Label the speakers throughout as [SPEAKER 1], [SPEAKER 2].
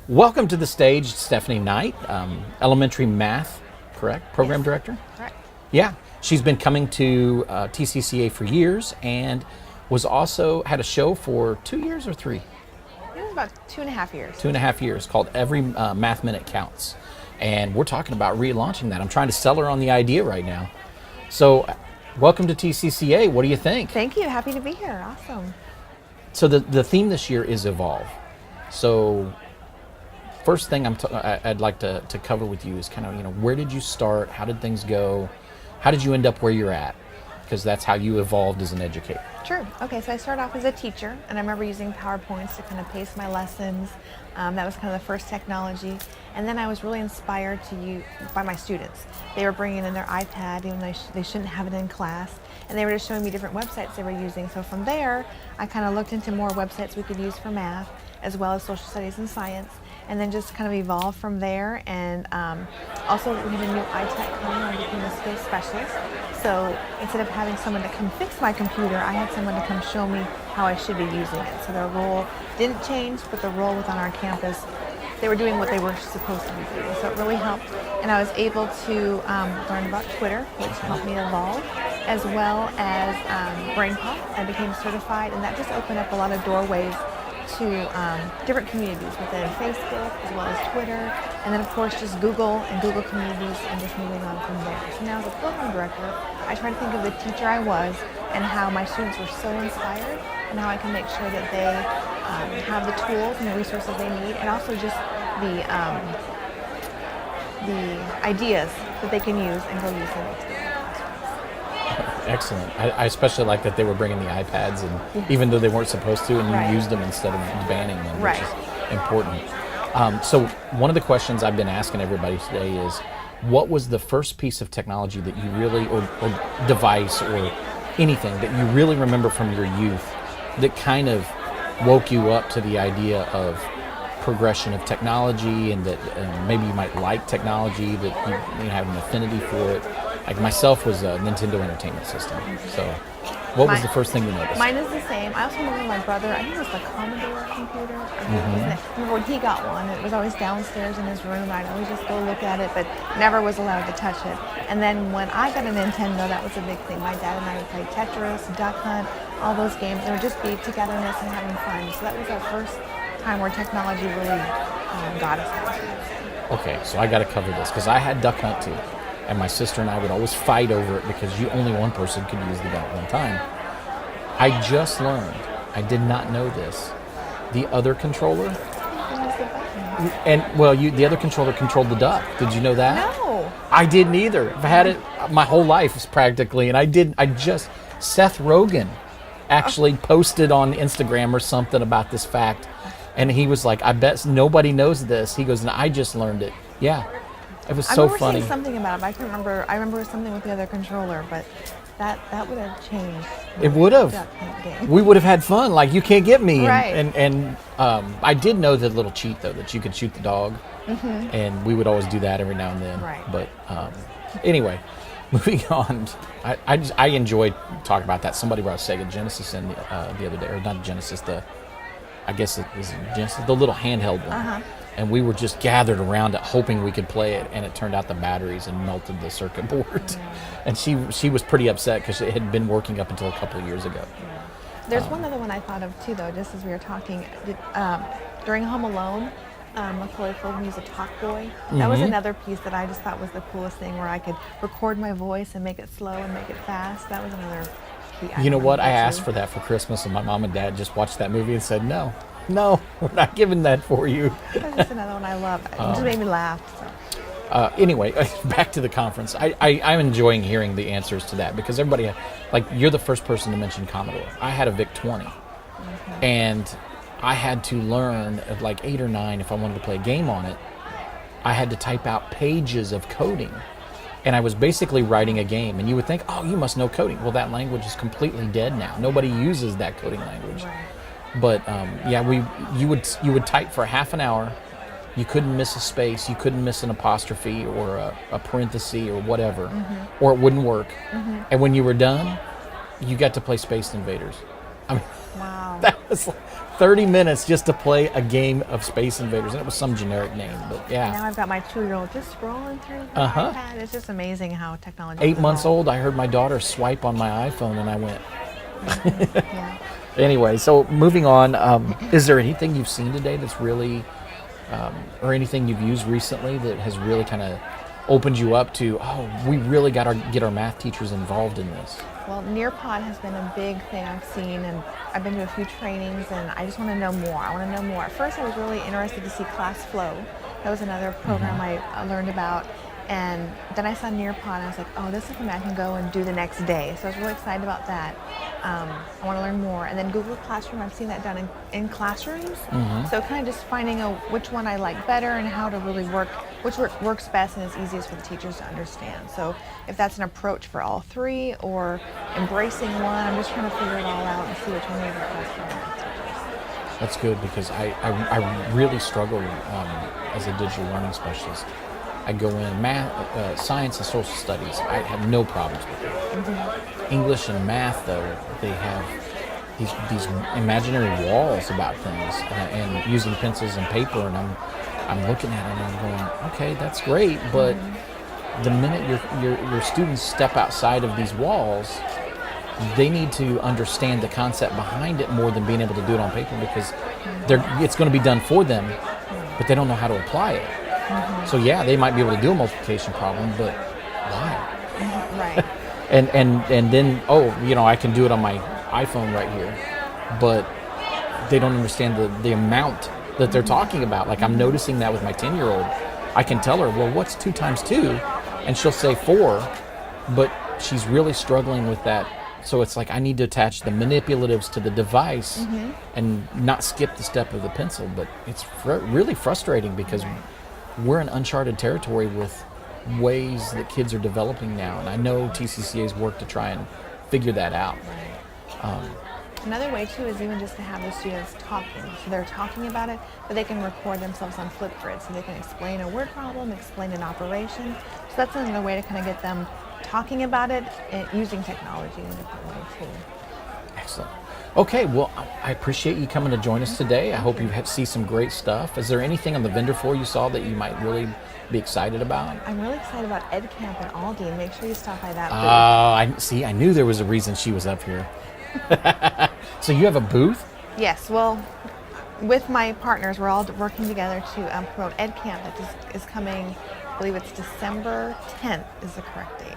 [SPEAKER 1] Welcome to the stage, Stephanie Knight, elementary math, correct? Program director?
[SPEAKER 2] Correct.
[SPEAKER 1] Yeah. She's been coming to TCCA for years and was also had a show for 2 years or 3?
[SPEAKER 2] It was about 2.5 years.
[SPEAKER 1] 2.5 years called Every Math Minute Counts. And we're talking about relaunching that. I'm trying to sell her on the idea right now. So welcome to TCCA. What do you think?
[SPEAKER 2] Thank you. Happy to be here. Awesome.
[SPEAKER 1] So the theme this year is evolve. So first thing I'd like to cover with you is kind of, where did you start? How did things go? How did you end up where you're at? Because that's how you evolved as an educator.
[SPEAKER 2] Sure. Okay, so I started off as a teacher, and I remember using PowerPoints to kind of pace my lessons. That was kind of the first technology. And then I was really inspired by my students. They were bringing in their iPad, even though they shouldn't have it in class. And they were just showing me different websites they were using. So from there, I kind of looked into more websites we could use for math, as well as social studies and science, and then just kind of evolved from there. And also we had a new iTech coming. I became a skills specialist. So instead of having someone to come fix my computer, I had someone to come show me how I should be using it. So their role didn't change, but the role within our campus, they were doing what they were supposed to be doing. So it really helped. And I was able to learn about Twitter, which helped me evolve, as well as BrainPop. I became certified, and that just opened up a lot of doorways to different communities within Facebook as well as Twitter, and then of course just Google and Google communities, and just moving on from there. So now as a program director, I try to think of the teacher I was and how my students were so inspired, and how I can make sure that they have the tools and the resources they need, and also just the ideas that they can use and go use them next day.
[SPEAKER 1] Excellent. I especially like that they were bringing the iPads, and even though they weren't supposed to, and you used them instead of banning them, which is important. So one of the questions I've been asking everybody today is, what was the first piece of technology that you really, or device or anything that you really remember from your youth that kind of woke you up to the idea of progression of technology, and that maybe you might like technology, that you have an affinity for it? Like myself was a Nintendo Entertainment System. So what was the first thing you noticed?
[SPEAKER 2] Mine is the same. I also remember my brother, I think it was the Commodore computer. I remember when he got one, it was always downstairs in his room. I'd always just go look at it, but never was allowed to touch it. And then when I got a Nintendo, that was a big thing. My dad and I would play Tetris, Duck Hunt, all those games. It would just be togetherness and having fun. So that was our first time where technology really got us.
[SPEAKER 1] Okay, so I got to cover this because I had Duck Hunt too. And my sister and I would always fight over it because only one person could use the gun at one time. I just learned, I did not know this, the other controller, the other controller controlled the duck. Did you know that?
[SPEAKER 2] No.
[SPEAKER 1] I didn't either. I've had it my whole life practically, and Seth Rogen actually posted on Instagram or something about this fact, and he was like, I bet nobody knows this. He goes, and I just learned it. Yeah. It was so funny.
[SPEAKER 2] I remember seeing something about it, but I can't remember. I remember something with the other controller, but that would have changed.
[SPEAKER 1] It would have. We would have had fun. Like, you can't get me.
[SPEAKER 2] Right.
[SPEAKER 1] And I did know the little cheat though, that you could shoot the dog, and we would always do that every now and then.
[SPEAKER 2] Right.
[SPEAKER 1] But anyway, moving on. I enjoyed talking about that. Somebody brought Sega Genesis in the other day, or not Genesis. I guess it was Genesis, the little handheld one. And we were just gathered around it hoping we could play it, and it turned out the batteries and melted the circuit board. And she was pretty upset because it had been working up until a couple of years ago.
[SPEAKER 2] There's one other one I thought of too, though, just as we were talking. During Home Alone, Macaulay Culkin used a Talk Boy. That was another piece that I just thought was the coolest thing, where I could record my voice and make it slow and make it fast. That was another key.
[SPEAKER 1] You know what? I asked for that for Christmas, and my mom and dad just watched that movie and said, no, we're not giving that for you.
[SPEAKER 2] That's just another one I love. It just made me laugh. So.
[SPEAKER 1] Anyway, back to the conference. I'm enjoying hearing the answers to that, because everybody, like, you're the first person to mention Commodore. I had a VIC-20, and I had to learn at like 8 or 9, if I wanted to play a game on it, I had to type out pages of coding. And I was basically writing a game, and you would think, oh, you must know coding. Well, that language is completely dead now. Nobody uses that coding language.
[SPEAKER 2] Right.
[SPEAKER 1] But you would type for half an hour. You couldn't miss a space. You couldn't miss an apostrophe or a parenthesis or whatever, or it wouldn't work. And when you were done, you got to play Space Invaders. I mean,
[SPEAKER 2] wow.
[SPEAKER 1] That was like, 30 minutes just to play a game of Space Invaders. And it was some generic name, but yeah.
[SPEAKER 2] Now I've got my 2-year-old just scrolling through the iPad. It's just amazing how technology
[SPEAKER 1] 8 months old, I heard my daughter swipe on my iPhone and I went.
[SPEAKER 2] Yeah.
[SPEAKER 1] Anyway, so moving on, is there anything you've seen today that's really, or anything you've used recently that has really kind of opened you up to, oh, we really got to get our math teachers involved in this?
[SPEAKER 2] Well, Nearpod has been a big thing I've seen, and I've been to a few trainings, and I just want to know more. I want to know more. At first, I was really interested to see Class Flow. That was another program I learned about. And then I saw Nearpod, and I was like, oh, this is something I can go and do the next day. So I was really excited about that. I want to learn more. And then Google Classroom, I've seen that done in classrooms. So kind of just finding out which one I like better and how to really work, which works best and is easiest for the teachers to understand. So if that's an approach for all three or embracing one, I'm just trying to figure it all out and see which one will work best for my teachers.
[SPEAKER 1] That's good, because I really struggle as a digital learning specialist. I go in math, science and social studies. I have no problems with it. English and math, though, they have these imaginary walls about things, and using pencils and paper. And I'm looking at it and I'm going, okay, that's great, but the minute your students step outside of these walls, they need to understand the concept behind it more than being able to do it on paper, because it's going to be done for them, but they don't know how to apply it. So yeah, they might be able to do a multiplication problem, but why?
[SPEAKER 2] Right.
[SPEAKER 1] and then, I can do it on my iPhone right here, but they don't understand the amount that they're talking about. Like, I'm noticing that with my 10-year-old. I can tell her, well, what's 2 times 2? And she'll say 4, but she's really struggling with that. So it's like I need to attach the manipulatives to the device and not skip the step of the pencil. But it's really frustrating, because we're in uncharted territory with ways that kids are developing now. And I know TCCA's work to try and figure that out.
[SPEAKER 2] Another way, too, is even just to have the students talking. So they're talking about it, but they can record themselves on Flipgrid. So they can explain a word problem, explain an operation. So that's another way to kind of get them talking about it and using technology in a different way, too.
[SPEAKER 1] Excellent. Okay, well, I appreciate you coming to join us today. I hope you see some great stuff. Is there anything on the vendor floor you saw that you might really be excited about?
[SPEAKER 2] I'm really excited about EdCamp and Aldi. Make sure you stop by that booth.
[SPEAKER 1] I knew there was a reason she was up here. So you have a booth?
[SPEAKER 2] Yes, well, with my partners, we're all working together to promote EdCamp that is coming, I believe it's December 10th is the correct date.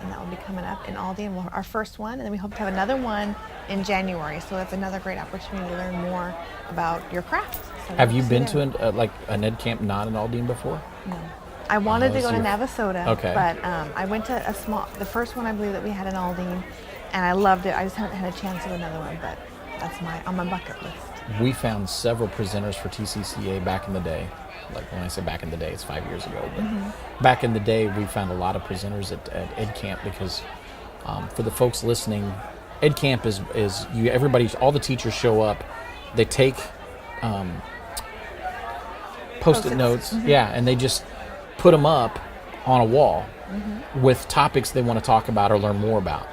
[SPEAKER 2] And that will be coming up in Aldi, and our first one, and then we hope to have another one in January. So that's another great opportunity to learn more about your craft. So
[SPEAKER 1] have you been to an EdCamp not in Aldi before?
[SPEAKER 2] No. I wanted to go to Navasota,
[SPEAKER 1] okay.
[SPEAKER 2] But I went to the first one I believe that we had in Aldi, and I loved it. I just haven't had a chance to do another one, but that's on my bucket list.
[SPEAKER 1] We found several presenters for TCCA back in the day. Like, when I say back in the day, it's 5 years ago. But back in the day, we found a lot of presenters at EdCamp, because for the folks listening, EdCamp is all the teachers show up. They take Post-it notes, and they just put them up on a wall with topics they want to talk about or learn more about.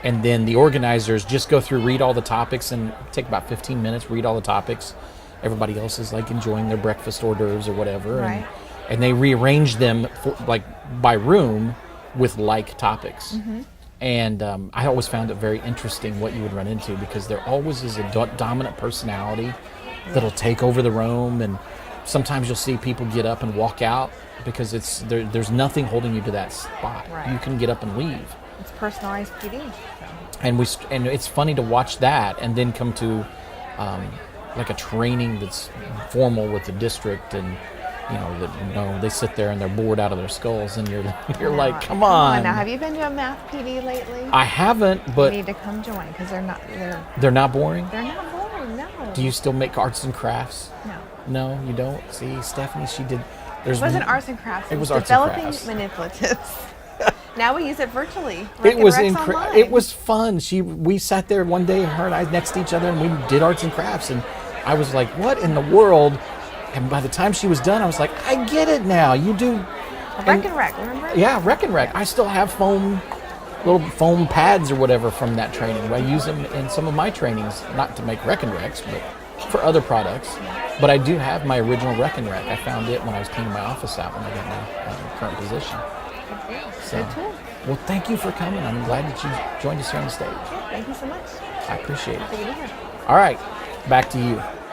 [SPEAKER 1] And then the organizers just go through, read all the topics, and take about 15 minutes, read all the topics. Everybody else is like enjoying their breakfast hors d'oeuvres or whatever.
[SPEAKER 2] Right.
[SPEAKER 1] And they rearrange them by room with like topics. And I always found it very interesting what you would run into, because there always is a dominant personality that'll take over the room. And sometimes you'll see people get up and walk out because there's nothing holding you to that spot.
[SPEAKER 2] Right.
[SPEAKER 1] You can get up and leave.
[SPEAKER 2] It's personalized PD.
[SPEAKER 1] So. And it's funny to watch that and then come to like a training that's formal with the district, and they sit there and they're bored out of their skulls, and you're like, come on.
[SPEAKER 2] Now, have you been to a math PD lately?
[SPEAKER 1] I haven't, but
[SPEAKER 2] you need to come join, because they're not
[SPEAKER 1] boring.
[SPEAKER 2] They're not boring. No.
[SPEAKER 1] Do you still make arts and crafts?
[SPEAKER 2] No.
[SPEAKER 1] No, you don't. See, Stephanie, she did.
[SPEAKER 2] It wasn't arts and crafts.
[SPEAKER 1] It was arts and crafts.
[SPEAKER 2] Developing manipulatives. Now we use it virtually.
[SPEAKER 1] It was incredible. It was fun. We sat there one day, her and I next to each other, and we did arts and crafts, and I was like, what in the world? And by the time she was done, I was like, I get it now. You do
[SPEAKER 2] Rec and Rec, remember?
[SPEAKER 1] Yeah, Rec and Rec. I still have little foam pads or whatever from that training. I use them in some of my trainings, not to make Rec and Recs, but for other products. But I do have my original Reckon Rack. I found it when I was cleaning my office out when I got my current position. So,
[SPEAKER 2] Good tool.
[SPEAKER 1] well, thank you for coming. I'm glad that you joined us here on the stage.
[SPEAKER 2] Yeah, thank you so much.
[SPEAKER 1] I appreciate it.
[SPEAKER 2] Happy to be here.
[SPEAKER 1] All right, back to you.